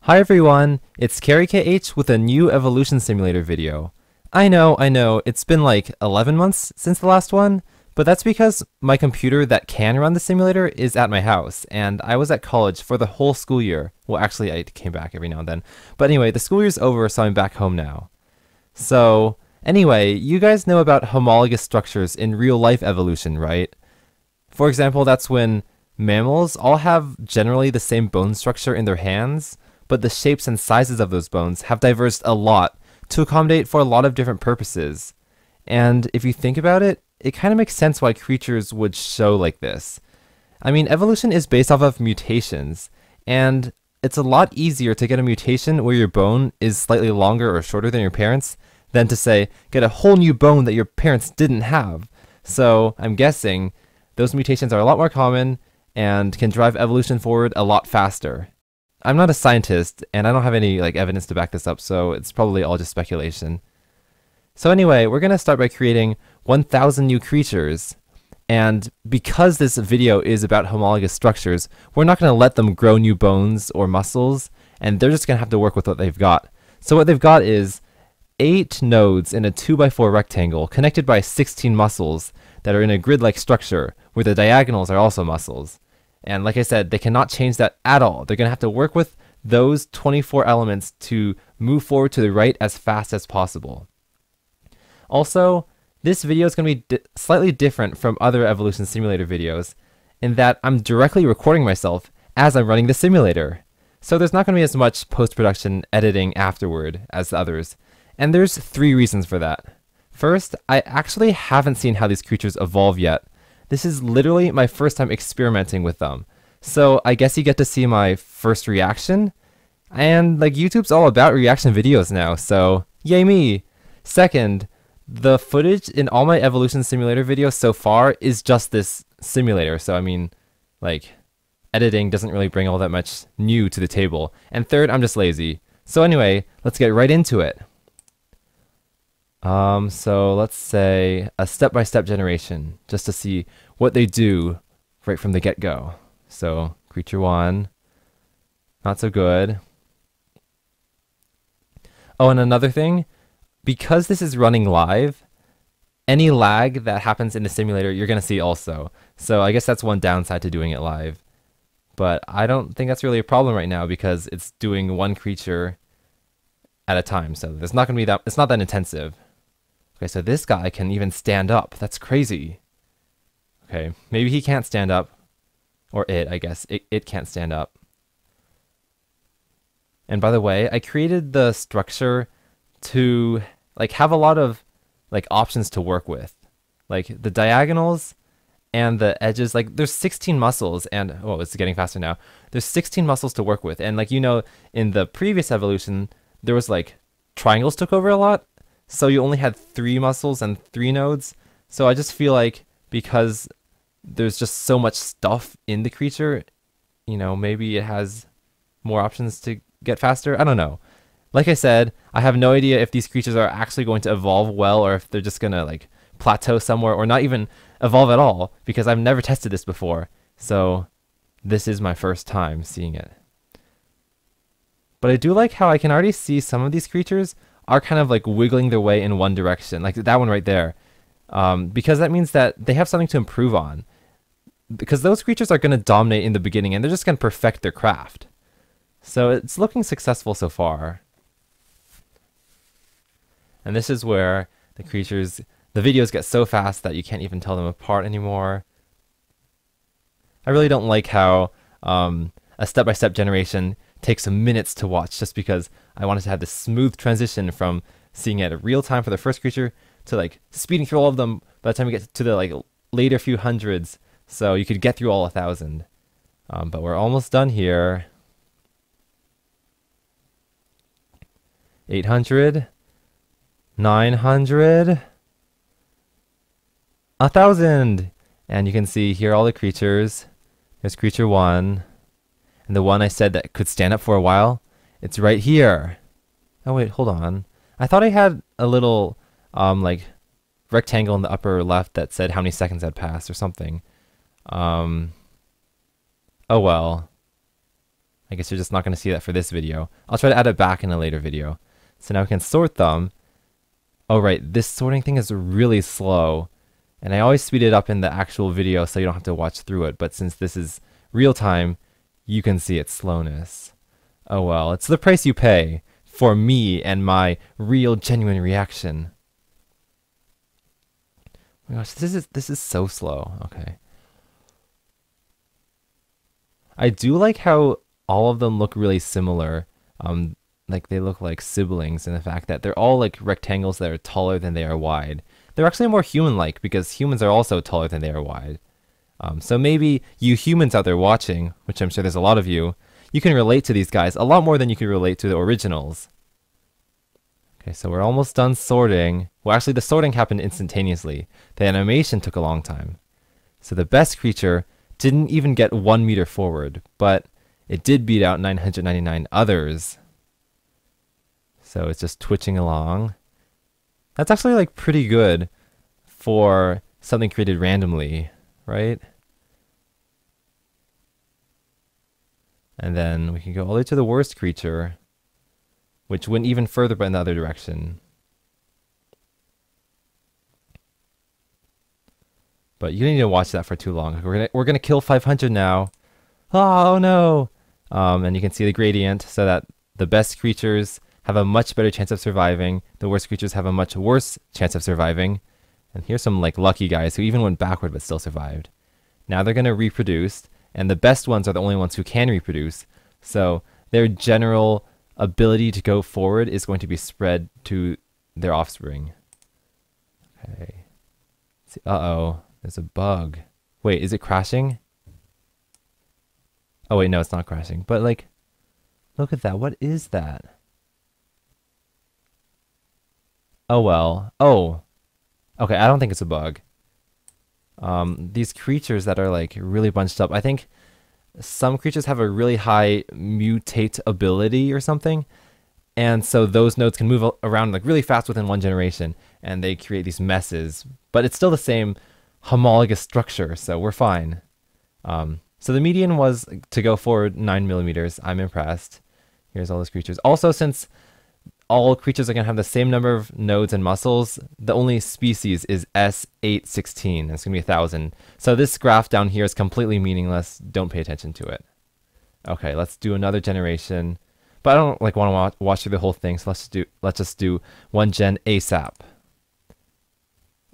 Hi everyone, it's KH with a new evolution simulator video. I know, it's been like 11 months since the last one, but that's because my computer that can run the simulator is at my house, and I was at college for the whole school year. Well, actually, I came back every now and then. But anyway, the school year's over, so I'm back home now. So, anyway, you guys know about homologous structures in real life evolution, right? For example, that's when mammals all have generally the same bone structure in their hands, but the shapes and sizes of those bones have diverged a lot to accommodate for a lot of different purposes. And if you think about it, it kind of makes sense why creatures would show like this. I mean, evolution is based off of mutations, and it's a lot easier to get a mutation where your bone is slightly longer or shorter than your parents than to, say, get a whole new bone that your parents didn't have. So I'm guessing those mutations are a lot more common and can drive evolution forward a lot faster. I'm not a scientist, and I don't have any evidence to back this up, so it's probably all just speculation. So anyway, we're going to start by creating 1,000 new creatures, and because this video is about homologous structures, we're not going to let them grow new bones or muscles, and they're just going to have to work with what they've got. So what they've got is 8 nodes in a 2x4 rectangle connected by 16 muscles that are in a grid-like structure, where the diagonals are also muscles. And like I said, they cannot change that at all. They're going to have to work with those 24 elements to move forward to the right as fast as possible. Also, this video is going to be slightly different from other evolution simulator videos in that I'm directly recording myself as I'm running the simulator. So there's not going to be as much post-production editing afterward as the others. And there's 3 reasons for that. First, I actually haven't seen how these creatures evolve yet. This is literally my first time experimenting with them. So I guess you get to see my first reaction. And YouTube's all about reaction videos now, so yay me! Second, the footage in all my evolution simulator videos so far is just this simulator, so I mean, editing doesn't really bring all that much new to the table. And third, I'm just lazy. So anyway, let's get right into it. So let's say a step-by-step generation, just to see what they do right from the get-go. So creature 1, not so good. Oh, and another thing, because this is running live, any lag that happens in the simulator, you're going to see also. So I guess that's one downside to doing it live. But I don't think that's really a problem right now because it's doing one creature at a time. So there's not going to be that, it's not that intensive. Okay, so this guy can even stand up. That's crazy. Okay, maybe he can't stand up. Or it, I guess. It can't stand up. And by the way, I created the structure to have a lot of options to work with. The diagonals and the edges, there's 16 muscles and, oh, it's getting faster now. There's 16 muscles to work with. And in the previous evolution, there was triangles took over a lot. So you only had 3 muscles and 3 nodes. So I just feel because there's just so much stuff in the creature, maybe it has more options to get faster. I don't know. Like I said, I have no idea if these creatures are actually going to evolve well or if they're just going to plateau somewhere or not even evolve at all because I've never tested this before. So this is my first time seeing it. But I do like how I can already see some of these creatures are kind of wiggling their way in one direction, like that one right there, because that means that they have something to improve on, because those creatures are going to dominate in the beginning and they're just going to perfect their craft. So it's looking successful so far. And this is where the videos get so fast that you can't even tell them apart anymore. I really don't like how a step-by-step generation takes minutes to watch just because I wanted to have this smooth transition from seeing it at real time for the first creature to speeding through all of them by the time we get to the later few hundreds, so you could get through all 1,000. But we're almost done here. 800, 900, 1,000, and you can see here all the creatures. There's creature 1. And the one I said that could stand up for a while, it's right here. Oh wait, hold on. I thought I had a little rectangle in the upper left that said how many seconds had passed or something. Oh well. I guess you're just not going to see that for this video. I'll try to add it back in a later video. So now we can sort them. Oh, right, this sorting thing is really slow. And I always speed it up in the actual video so you don't have to watch through it. But since this is real time, you can see its slowness. Oh well, it's the price you pay for me and my real, genuine reaction. Oh my gosh, this is so slow. Okay. I do like how all of them look really similar. Like they look like siblings in the fact that they're all like rectangles that are taller than they are wide. They're actually more human-like because humans are also taller than they are wide. So maybe you humans out there watching, which I'm sure there's a lot of you, you can relate to these guys a lot more than you can relate to the originals. Okay, so we're almost done sorting. Well, actually the sorting happened instantaneously. The animation took a long time. So the best creature didn't even get 1 meter forward, but it did beat out 999 others. So it's just twitching along. That's actually like pretty good for something created randomly, right? And then we can go all the way to the worst creature, which went even further but in the other direction. But you don't need to watch that for too long. We're gonna kill 500 now. Oh no! And you can see the gradient so that the best creatures have a much better chance of surviving. The worst creatures have a much worse chance of surviving. And here's some like lucky guys who even went backward but still survived. Now they're gonna reproduce, and the best ones are the only ones who can reproduce. So their general ability to go forward is going to be spread to their offspring. Okay. Uh-oh. There's a bug. Wait, is it crashing? Oh wait, no, it's not crashing. But like, look at that. What is that? Oh well. Oh. Okay, I don't think it's a bug. These creatures that are like really bunched up, I think some creatures have a really high mutate ability or something. And so those nodes can move around like really fast within one generation, and they create these messes. But it's still the same homologous structure, so we're fine. So the median was to go forward 9 millimeters. I'm impressed. Here's all those creatures. Also, since all creatures are going to have the same number of nodes and muscles, the only species is S816. It's going to be 1,000. So this graph down here is completely meaningless. Don't pay attention to it. Okay, let's do another generation. But I don't like want to watch through the whole thing, so let's just do one gen ASAP.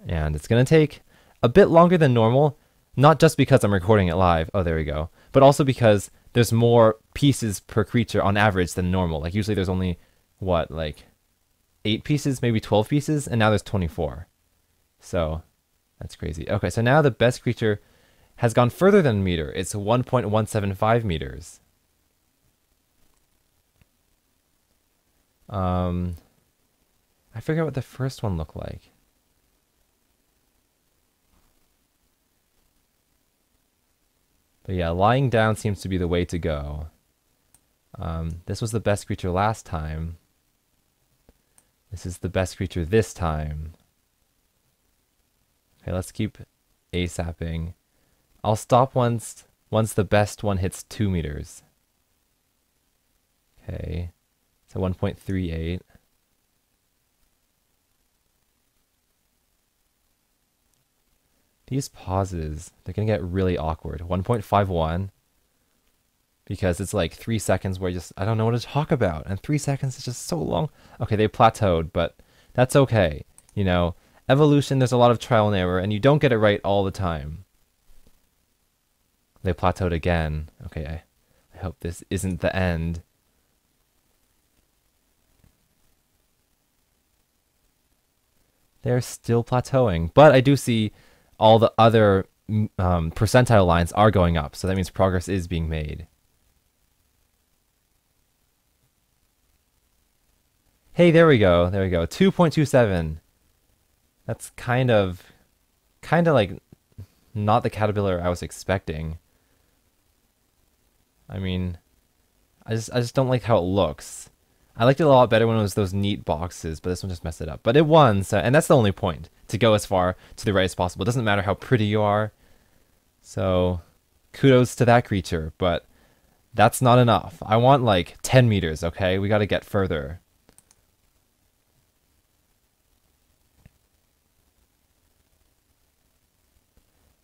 And it's going to take a bit longer than normal, not just because I'm recording it live. Oh, there we go. But also because there's more pieces per creature on average than normal. Like usually there's only, what, like 8 pieces, maybe 12 pieces, and now there's 24. So that's crazy. Okay, so now the best creature has gone further than a meter. It's 1.175 meters. I forget what the first one looked like. But yeah, lying down seems to be the way to go. This was the best creature last time. This is the best creature this time. Okay, let's keep ASAPing. I'll stop once the best one hits 2 meters. Okay, so 1.38. These pauses, they're going to get really awkward. 1.51, because it's like 3 seconds where I don't know what to talk about. And 3 seconds is just so long. Okay, they plateaued, but that's okay. You know, evolution, there's a lot of trial and error, and you don't get it right all the time. They plateaued again. Okay, I hope this isn't the end. They're still plateauing, but I do see all the other percentile lines are going up, so that means progress is being made. Hey, there we go. There we go. 2.27. That's kind of like not the caterpillar I was expecting. I mean, I just don't like how it looks. I liked it a lot better when it was those neat boxes, but this one just messed it up. But it won, so, and that's the only point, to go as far to the right as possible. It doesn't matter how pretty you are. So kudos to that creature, but That's not enough. I want like 10 meters, okay? We got to get further.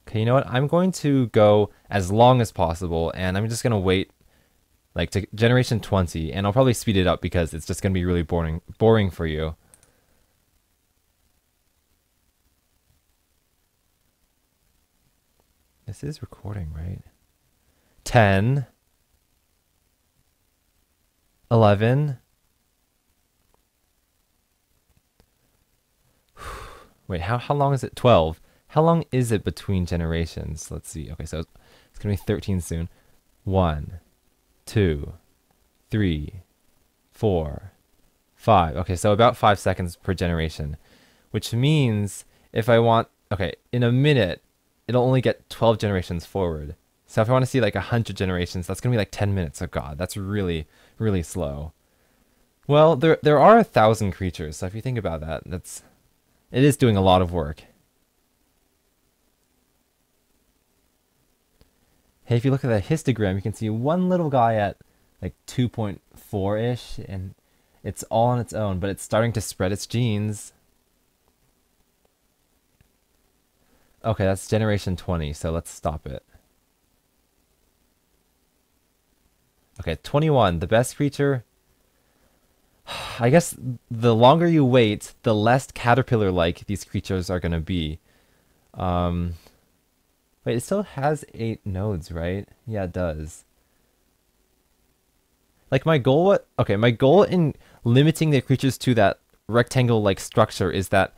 Okay, you know what? I'm going to go as long as possible, and I'm just going to wait like to generation 20, and I'll probably speed it up because it's just going to be really boring for you. This is recording, right? 10, 11. Wait, how long is it? 12. How long is it between generations? Let's see. Okay, so it's going to be 13 soon. 1, 2, 3, 4, 5. Okay, so about 5 seconds per generation, which means if I want, okay, in a minute, it'll only get 12 generations forward. So if I want to see like 100 generations, that's going to be like 10 minutes. Oh God, that's really, really slow. Well, there are 1,000 creatures, so if you think about that, it is doing a lot of work. Hey, if you look at that histogram, you can see one little guy at like 2.4-ish, and it's all on its own, but it's starting to spread its genes. Okay, that's generation 20, so let's stop it. Okay, 21, the best creature. I guess the longer you wait, the less caterpillar-like these creatures are going to be. Wait, it still has 8 nodes, right? Yeah, it does. Like my goal, my goal in limiting the creatures to that rectangle-like structure is that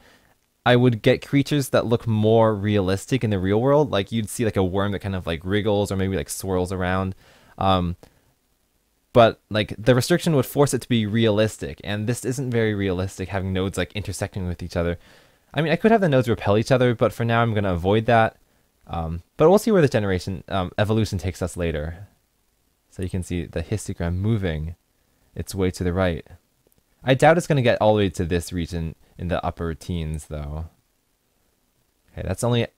I would get creatures that look more realistic in the real world. Like you'd see like a worm that kind of like wriggles or maybe like swirls around. But like the restriction would force it to be realistic, and this isn't very realistic, having nodes like intersecting with each other. I mean, I could have the nodes repel each other, but for now I'm going to avoid that. But we'll see where the generation evolution takes us later. So you can see the histogram moving its way to the right. I doubt it's going to get all the way to this region in the upper teens, though. Okay,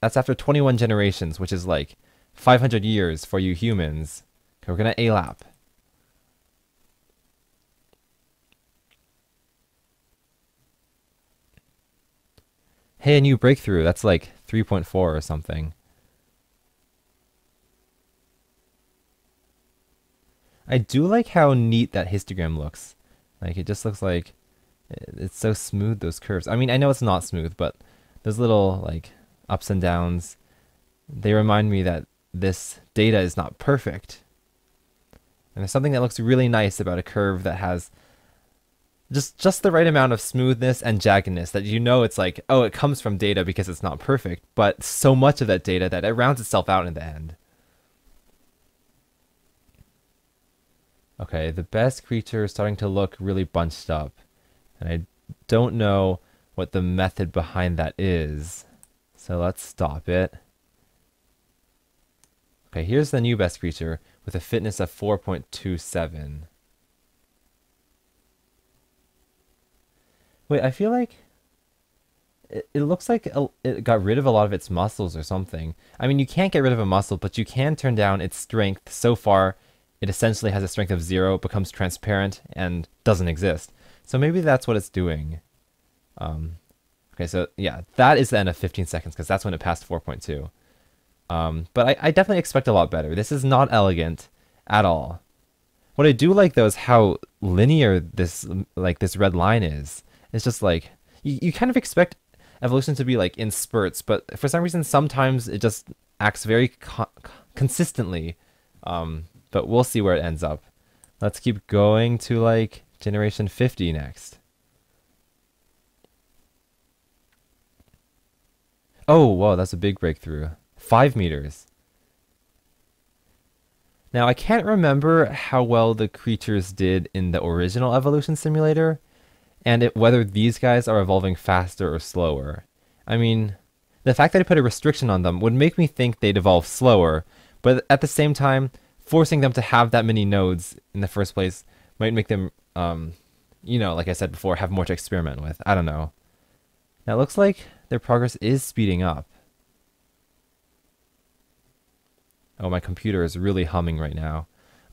that's after 21 generations, which is like 500 years for you humans. Okay, we're going to A-lap. Hey, a new breakthrough. That's like 3.4 or something. I do like how neat that histogram looks. Like, it just looks like it's so smooth, those curves. I mean, I know it's not smooth, but those little, like, ups and downs, they remind me that this data is not perfect. And there's something that looks really nice about a curve that has just the right amount of smoothness and jaggedness that you know it's like, oh, it comes from data because it's not perfect, but so much of that data that it rounds itself out in the end. Okay, the best creature is starting to look really bunched up, and I don't know what the method behind that is, so let's stop it. Okay, here's the new best creature with a fitness of 4.27. Wait, I feel like it looks like it got rid of a lot of its muscles or something. I mean, you can't get rid of a muscle, but you can turn down its strength so far. It essentially has a strength of 0, becomes transparent, and doesn't exist. So maybe that's what it's doing. Okay, so yeah, that is the end of 15 seconds, because that's when it passed 4.2. But I definitely expect a lot better. This is not elegant at all. What I do like, though, is how linear this red line is. It's just like, you kind of expect evolution to be like in spurts, but for some reason, sometimes it just acts very consistently. But we'll see where it ends up. Let's keep going to like generation 50 next. Oh, whoa, that's a big breakthrough. 5 meters. Now, I can't remember how well the creatures did in the original evolution simulator, and whether these guys are evolving faster or slower. I mean, the fact that I put a restriction on them would make me think they'd evolve slower, but at the same time, forcing them to have that many nodes in the first place might make them, like I said before, have more to experiment with. I don't know. Now, it looks like their progress is speeding up. Oh, my computer is really humming right now.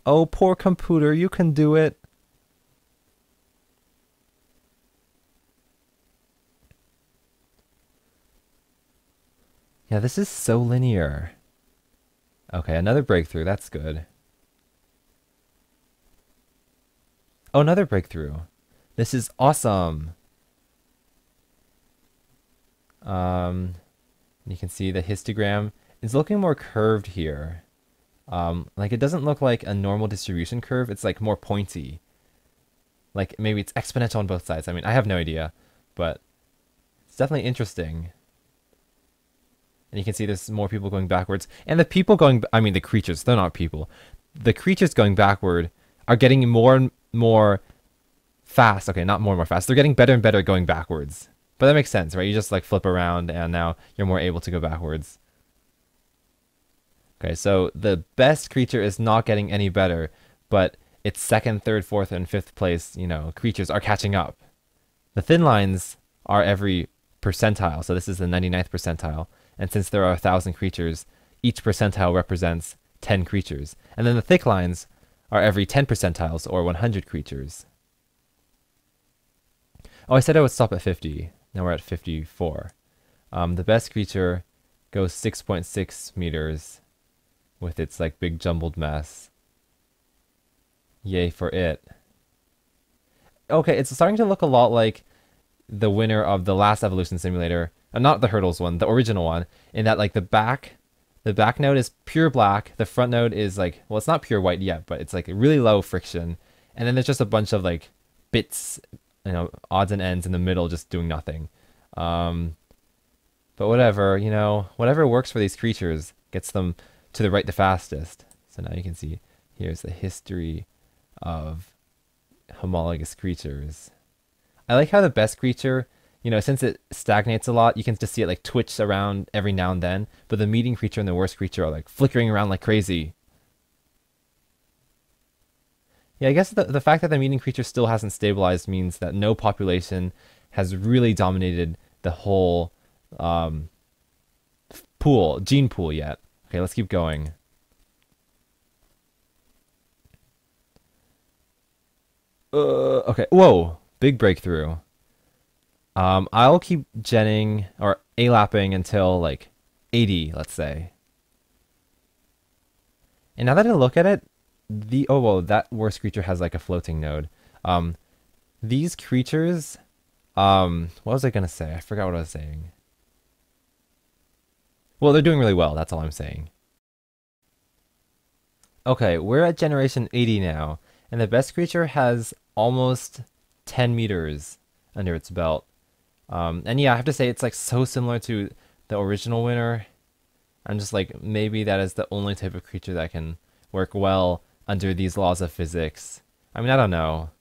Oh, poor computer, you can do it. Yeah, this is so linear. Okay, another breakthrough. That's good. Oh, another breakthrough. This is awesome. Um, you can see the histogram is looking more curved here. Like it doesn't look like a normal distribution curve. It's like more pointy. Like maybe it's exponential on both sides. I mean, I have no idea, but it's definitely interesting. And you can see there's more people going backwards. And the people going, I mean, the creatures, they're not people. The creatures going backward are getting more and more fast. Okay, not more and more fast. They're getting better and better going backwards. But that makes sense, right? You just like flip around and now you're more able to go backwards. Okay, so the best creature is not getting any better, but its second, third, fourth, and fifth place, creatures are catching up. The thin lines are every percentile, so this is the 99th percentile. And since there are 1,000 creatures, each percentile represents 10 creatures. And then the thick lines are every 10 percentiles, or 100 creatures. Oh, I said I would stop at 50. Now we're at 54. The best creature goes 6.6 meters with its like big jumbled mess. Yay for it. Okay, it's starting to look a lot like the winner of the last evolution simulator. Not the hurdles one, the original one, in that like the back node is pure black, the front node is like, well, it's not pure white yet, but it's like really low friction, and then there's just a bunch of like bits, odds and ends in the middle just doing nothing. But whatever, whatever works for these creatures gets them to the right the fastest. So now you can see here's the history of homologous creatures. I like how the best creature, since it stagnates a lot, you can just see it like twitch around every now and then, but the median creature and the worst creature are like flickering around like crazy. Yeah, I guess the fact that the median creature still hasn't stabilized means that no population has really dominated the whole gene pool yet. Okay, let's keep going. Okay, whoa, big breakthrough. I'll keep genning or A-lapping until like 80, let's say. And now that I look at it, that worst creature has like a floating node. These creatures, what was I gonna say? I forgot what I was saying. Well, they're doing really well, that's all I'm saying. Okay, we're at generation 80 now, and the best creature has almost 10 meters under its belt. And yeah, I have to say it's like so similar to the original winner. I'm just like, maybe that is the only type of creature that can work well under these laws of physics. I mean, I don't know.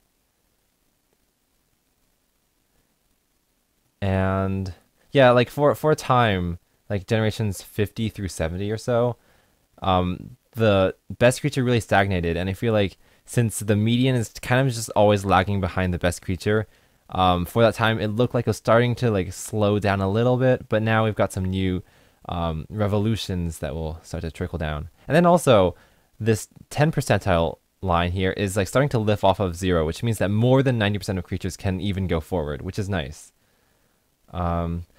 And yeah, like for a time, like generations 50 through 70 or so, the best creature really stagnated, and I feel like since the median is kind of just always lagging behind the best creature, for that time it looked like it was starting to like slow down a little bit, but now we've got some new revolutions that will start to trickle down. And then also this 10 percentile line here is like starting to lift off of 0, which means that more than 90% of creatures can even go forward, which is nice.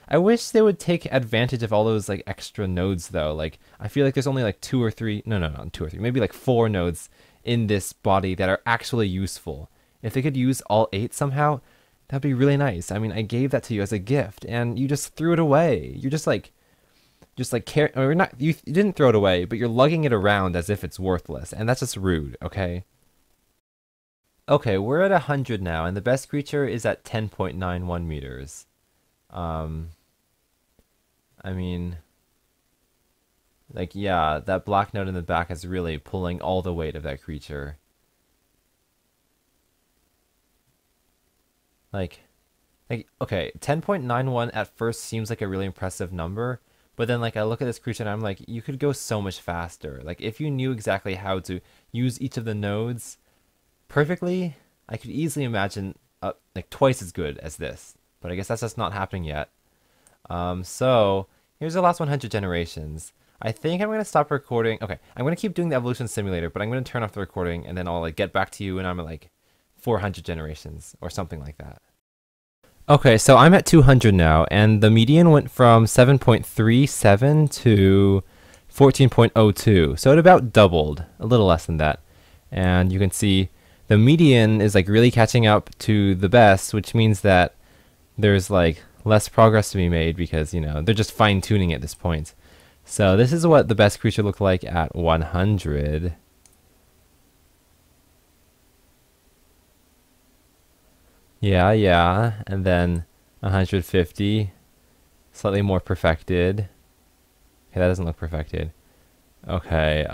I wish they would take advantage of all those like extra nodes though. Like I feel like there's only like 2 or 3, no, not 2 or 3, maybe like 4 nodes in this body that are actually useful. If they could use all 8 somehow, that'd be really nice. I mean, I gave that to you as a gift and you just threw it away. You're just like or not, you didn't throw it away, but you're lugging it around as if it's worthless, and that's just rude, okay? Okay, we're at 100 now, and the best creature is at 10.91 meters. I mean, like, yeah, that black node in the back is really pulling all the weight of that creature. Like, okay, 10.91 at first seems like a really impressive number, but then, like, I look at this creature and I'm like, you could go so much faster. Like, if you knew exactly how to use each of the nodes perfectly, I could easily imagine, like, twice as good as this. But I guess that's just not happening yet. So, here's the last 100 generations. I think I'm going to stop recording. Okay, I'm going to keep doing the evolution simulator, but I'm going to turn off the recording and then I'll like get back to you when I'm at like 400 generations or something like that. Okay, so I'm at 200 now, and the median went from 7.37 to 14.02, so it about doubled, a little less than that. And you can see the median is like really catching up to the best, which means that there's like less progress to be made because, you know, they're just fine-tuning at this point. So this is what the best creature looked like at 100. Yeah, and then 150, slightly more perfected. Okay, that doesn't look perfected. Okay,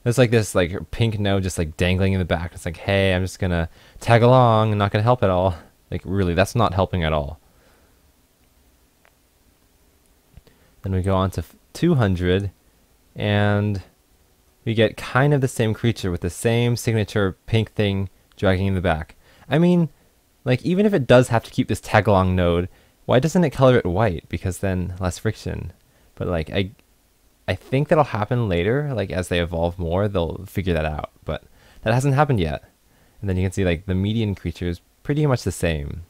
there's like this like pink node just like dangling in the back. It's like, hey, I'm just gonna tag along and not gonna help at all. Like, really, that's not helping at all. Then we go on to 200, and we get kind of the same creature with the same signature pink thing dragging in the back. I mean, like, even if it does have to keep this tag-along node, why doesn't it color it white? Because then less friction. But like, I think that'll happen later. Like, as they evolve more, they'll figure that out. But that hasn't happened yet. And then you can see like the median creature is pretty much the same.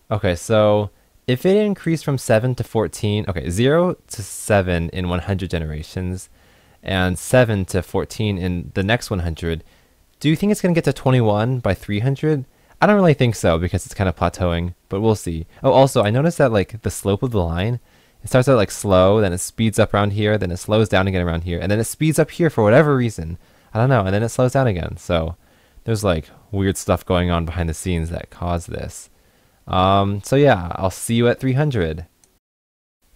Okay, so if it increased from 7 to 14, okay, 0 to 7 in 100 generations, and 7 to 14 in the next 100, do you think it's going to get to 21 by 300? I don't really think so because it's kind of plateauing, but we'll see. Oh, also, I noticed that like the slope of the line, it starts out like slow, then it speeds up around here, then it slows down again around here, and then it speeds up here for whatever reason. I don't know, and then it slows down again. So there's like weird stuff going on behind the scenes that cause this. So yeah, I'll see you at 300.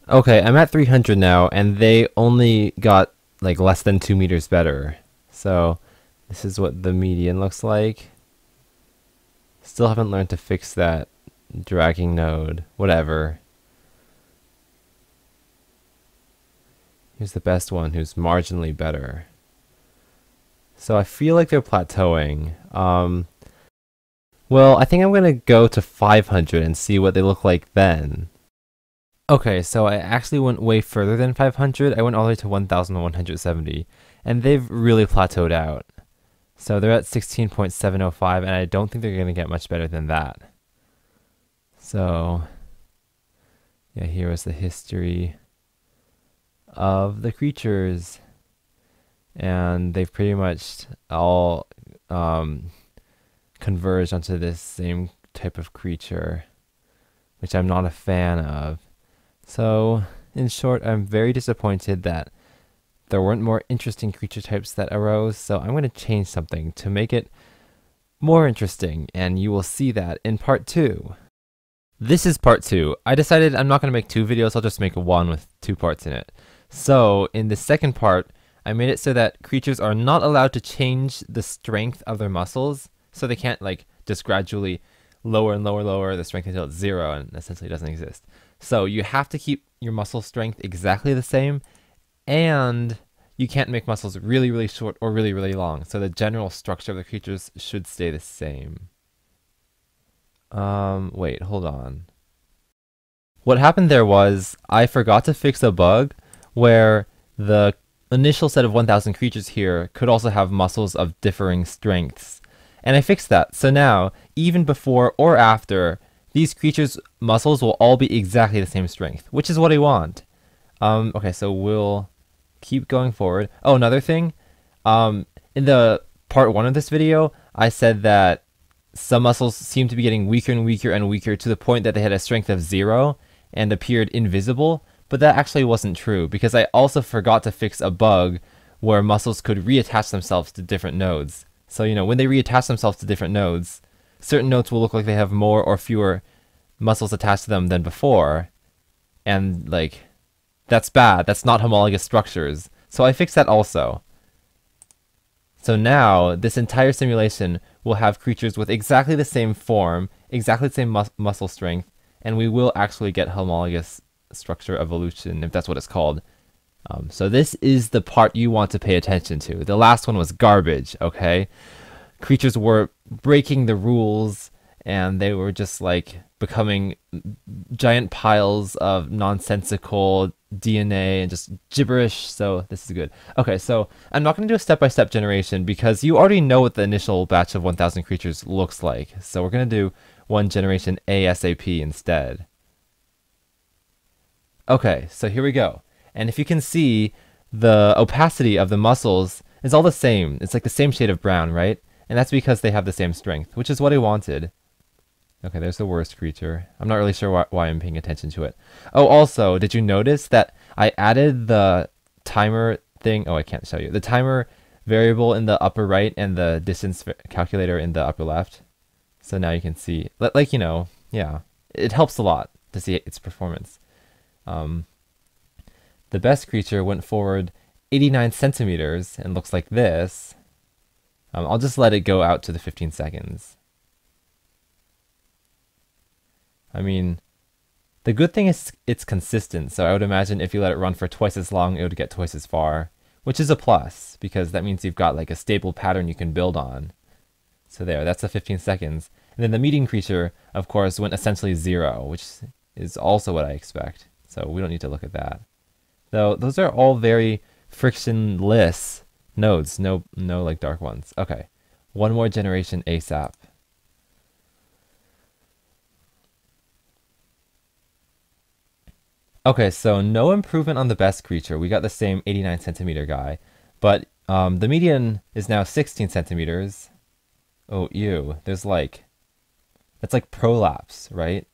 Okay, I'm at 300 now, and they only got like less than 2 meters better. So this is what the median looks like. Still haven't learned to fix that dragging node. Whatever. Here's the best one, who's marginally better. So I feel like they're plateauing. Well, I think I'm going to go to 500 and see what they look like then. Okay, so I actually went way further than 500. I went all the way to 1,170, and they've really plateaued out. So they're at 16.705, and I don't think they're going to get much better than that. So, yeah, here is the history of the creatures. And they've pretty much all converged onto this same type of creature, which I'm not a fan of. So, in short, I'm very disappointed that there weren't more interesting creature types that arose, so I'm going to change something to make it more interesting, and you will see that in part 2. This is part 2. I decided I'm not going to make 2 videos, I'll just make one with 2 parts in it. So, in the second part, I made it so that creatures are not allowed to change the strength of their muscles, so they can't like just gradually lower and lower the strength until it's 0 and essentially doesn't exist. So you have to keep your muscle strength exactly the same, and you can't make muscles really short or really long. So the general structure of the creatures should stay the same. Wait, hold on. What happened there was I forgot to fix a bug where the initial set of 1,000 creatures here could also have muscles of differing strengths. And I fixed that. So now, even before or after, these creatures' muscles will all be exactly the same strength, which is what I want. Okay, so we'll keep going forward. Oh, another thing. In the part 1 of this video, I said that some muscles seem to be getting weaker and weaker to the point that they had a strength of 0 and appeared invisible. But that actually wasn't true, because I also forgot to fix a bug where muscles could reattach themselves to different nodes. So, you know, when they reattach themselves to different nodes, certain nodes will look like they have more or fewer muscles attached to them than before. And, like, that's bad. That's not homologous structures. So I fixed that also. So now, this entire simulation will have creatures with exactly the same form, exactly the same muscle strength, and we will actually get homologous structure evolution, if that's what it's called. So this is the part you want to pay attention to. The last one was garbage, okay? Creatures were breaking the rules, and they were just like becoming giant piles of nonsensical DNA and just gibberish, so this is good. Okay, so I'm not going to do a step-by-step generation because you already know what the initial batch of 1,000 creatures looks like, so we're going to do one generation ASAP instead. Okay, so here we go. And if you can see, the opacity of the muscles is all the same. It's like the same shade of brown, right? And that's because they have the same strength, which is what I wanted. Okay, there's the worst creature. I'm not really sure why I'm paying attention to it. Oh, also, did you notice that I added the timer thing? Oh, I can't show you. The timer variable in the upper right and the distance calculator in the upper left. So now you can see, like, you know, yeah, it helps a lot to see its performance. The best creature went forward 89 centimeters and looks like this. I'll just let it go out to the 15 seconds. I mean, the good thing is it's consistent, so I would imagine if you let it run for twice as long, it would get twice as far, which is a plus, because that means you've got like a stable pattern you can build on. So there, that's the 15 seconds. And then the median creature, of course, went essentially 0, which is also what I expect. So we don't need to look at that. Though those are all very frictionless nodes, no like dark ones. Okay, one more generation ASAP. Okay, so no improvement on the best creature. We got the same 89 centimeter guy, but the median is now 16 centimeters. Oh, ew. There's like, that's like prolapse, right?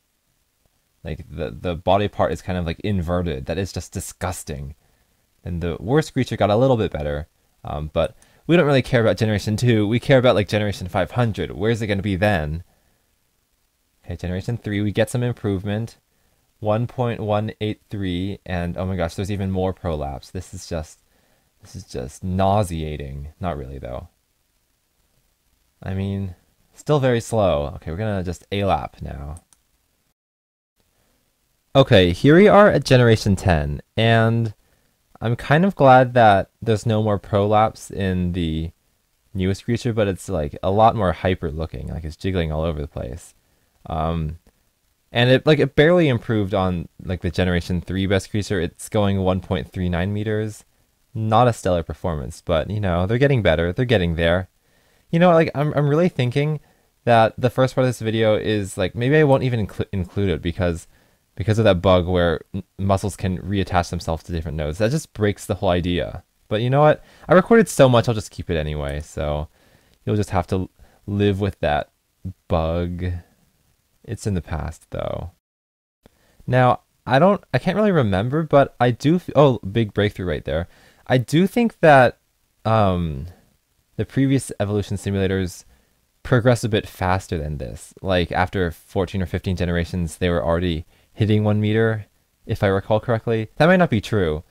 Like the body part is kind of like inverted. That is just disgusting. And the worst creature got a little bit better, but we don't really care about generation 2. We care about like generation 500. Where's it going to be then? Okay, generation 3, we get some improvement. 1.183, and oh my gosh, there's even more prolapse. This is just nauseating. Not really though. I mean, still very slow. Okay, we're gonna just ALAP now. Okay, here we are at generation 10, and I'm kind of glad that there's no more prolapse in the newest creature, but it's like a lot more hyper looking, like it's jiggling all over the place. And it barely improved on like the generation 3 best creature. It's going 1.39 meters. Not a stellar performance, but you know, they're getting better. They're getting there. You know, like I'm really thinking that the first part of this video is like maybe I won't even include it because of that bug where muscles can reattach themselves to different nodes. That just breaks the whole idea. But you know what? I recorded so much, I'll just keep it anyway. So you'll just have to live with that bug. It's in the past though. Now, I can't really remember, but I do, oh, big breakthrough right there. I do think that the previous evolution simulators progress a bit faster than this. Like after 14 or 15 generations, they were already hitting 1 meter, if I recall correctly. That might not be true,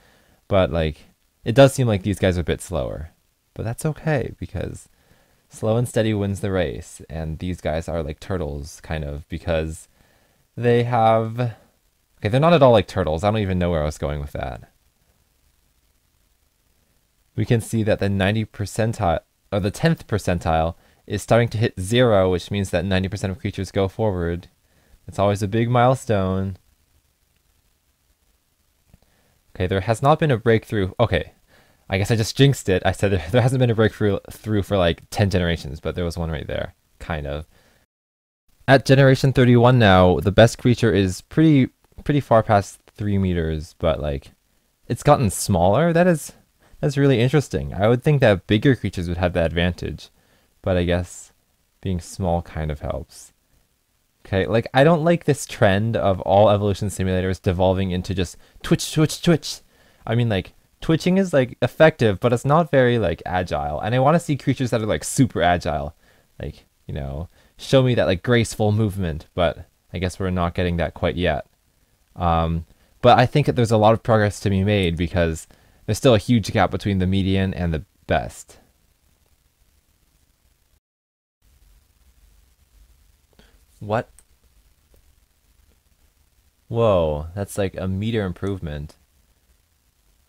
but like it does seem like these guys are a bit slower. But that's okay, because slow and steady wins the race, and these guys are like turtles, kind of, because they have... Okay, they're not at all like turtles. I don't even know where I was going with that. We can see that the 90 percentile, or the 10th percentile, is starting to hit 0, which means that 90% of creatures go forward. It's always a big milestone. Okay, there has not been a breakthrough. Okay, I guess I just jinxed it. I said there hasn't been a breakthrough for like 10 generations, but there was one right there, kind of. At generation 31 now, the best creature is pretty far past 3 meters, but like it's gotten smaller. That's really interesting. I would think that bigger creatures would have the advantage, but I guess being small kind of helps. Okay, like I don't like this trend of all evolution simulators devolving into just twitch. I mean, like twitching is like effective, but it's not very like agile. And I want to see creatures that are like super agile. Like, you know, show me that like graceful movement, but I guess we're not getting that quite yet. But I think that there's a lot of progress to be made because there's still a huge gap between the median and the best. What? Whoa, that's like a meter improvement.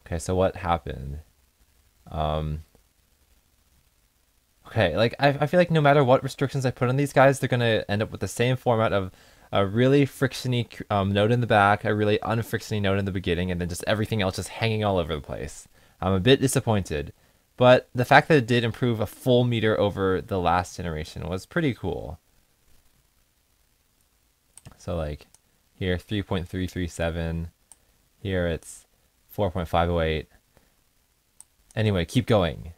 Okay, so what happened? Okay, like I feel like no matter what restrictions I put on these guys, they're gonna end up with the same format of a really frictiony node in the back, a really unfrictiony node in the beginning, and then just everything else just hanging all over the place. I'm a bit disappointed, but the fact that it did improve a full meter over the last generation was pretty cool. So like here 3.337, here it's 4.508. Anyway, keep going.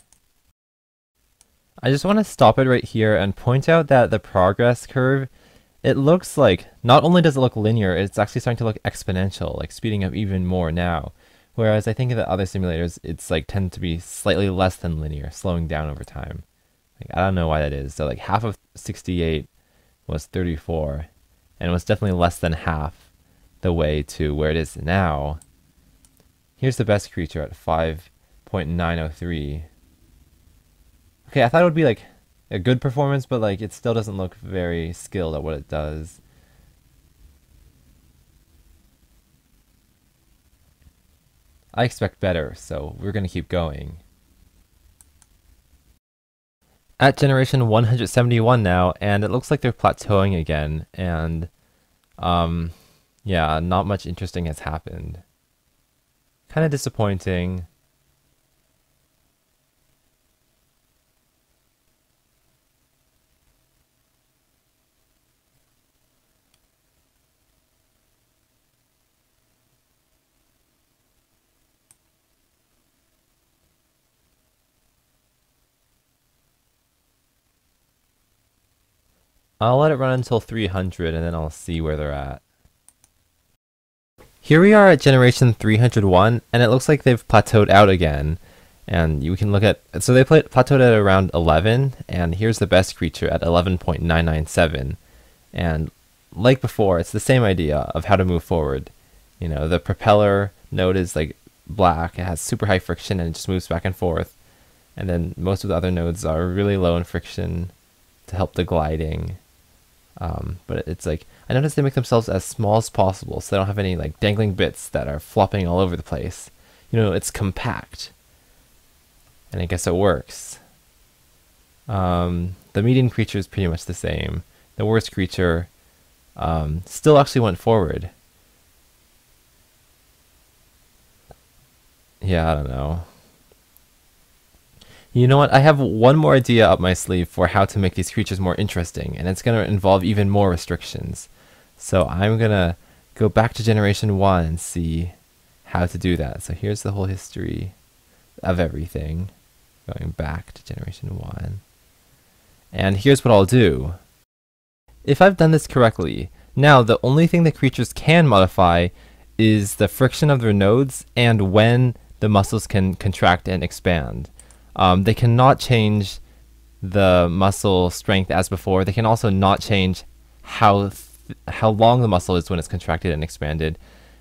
I just want to stop it right here and point out that the progress curve, it looks like, not only does it look linear, it's actually starting to look exponential, like speeding up even more now. Whereas I think in the other simulators, it's like tend to be slightly less than linear, slowing down over time. Like, I don't know why that is. So like half of 68 was 34, and it was definitely less than half the way to where it is now. Here's the best creature at 5.903. Okay, I thought it would be like a good performance, but like it still doesn't look very skilled at what it does. I expect better, so we're going to keep going. At generation 171 now, and it looks like they're plateauing again, and yeah, not much interesting has happened. Kind of disappointing. I'll let it run until 300 and then I'll see where they're at. Here we are at generation 301, and it looks like they've plateaued out again. And you can look at, so they plateaued at around 11, and here's the best creature at 11.997. And like before, it's the same idea of how to move forward. You know, the propeller node is like black, it has super high friction, and it just moves back and forth. And then most of the other nodes are really low in friction to help the gliding. But it's like, I noticed they make themselves as small as possible, so they don't have any like dangling bits that are flopping all over the place. You know, it's compact. And I guess it works. The median creature is pretty much the same. The worst creature still actually went forward. Yeah, I don't know. You know what? I have one more idea up my sleeve for how to make these creatures more interesting, and it's going to involve even more restrictions. So I'm going to go back to Generation 1 and see how to do that. So here's the whole history of everything, going back to Generation 1. And here's what I'll do. If I've done this correctly, now the only thing the creatures can modify is the friction of their nodes and when the muscles can contract and expand. They cannot change the muscle strength as before. They can also not change how long the muscle is when it's contracted and expanded.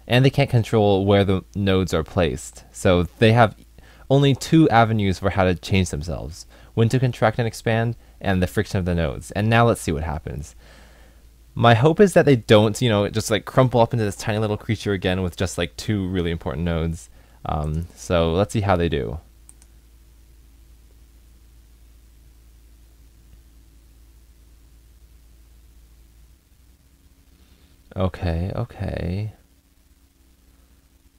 And they can't control where the nodes are placed. So they have only two avenues for how to change themselves: when to contract and expand, and the friction of the nodes. And now let's see what happens. My hope is that they don't, you know, just like crumple up into this tiny little creature again with just like two really important nodes. So let's see how they do. Okay.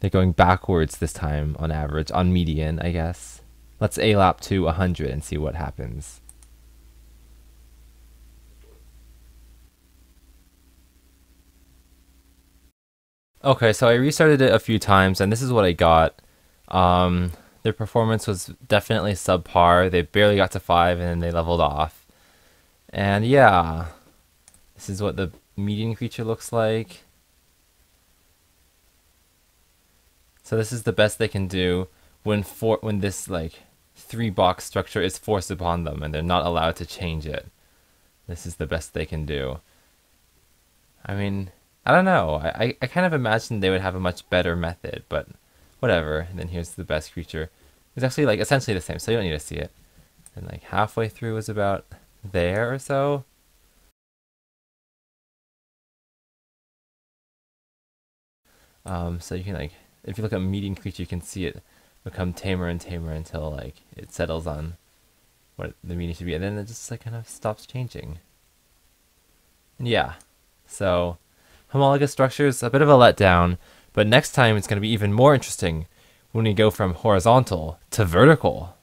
They're going backwards this time on average, on median, I guess. Let's A-lap to 100 and see what happens. Okay, so I restarted it a few times, and this is what I got. Their performance was definitely subpar. They barely got to 5, and then they leveled off. And yeah, this is what the median creature looks like. So this is the best they can do when this like 3-box structure is forced upon them and they're not allowed to change it. This is the best they can do. I mean, I don't know. I kind of imagined they would have a much better method, but whatever. And then here's the best creature. It's actually like essentially the same, so you don't need to see it. And like halfway through is about there or so. So you can like, if you look at median creature, you can see it become tamer and tamer until like it settles on what the median should be, and then it just like kind of stops changing. And yeah, so homologous structures, a bit of a letdown, but next time it's going to be even more interesting when we go from horizontal to vertical.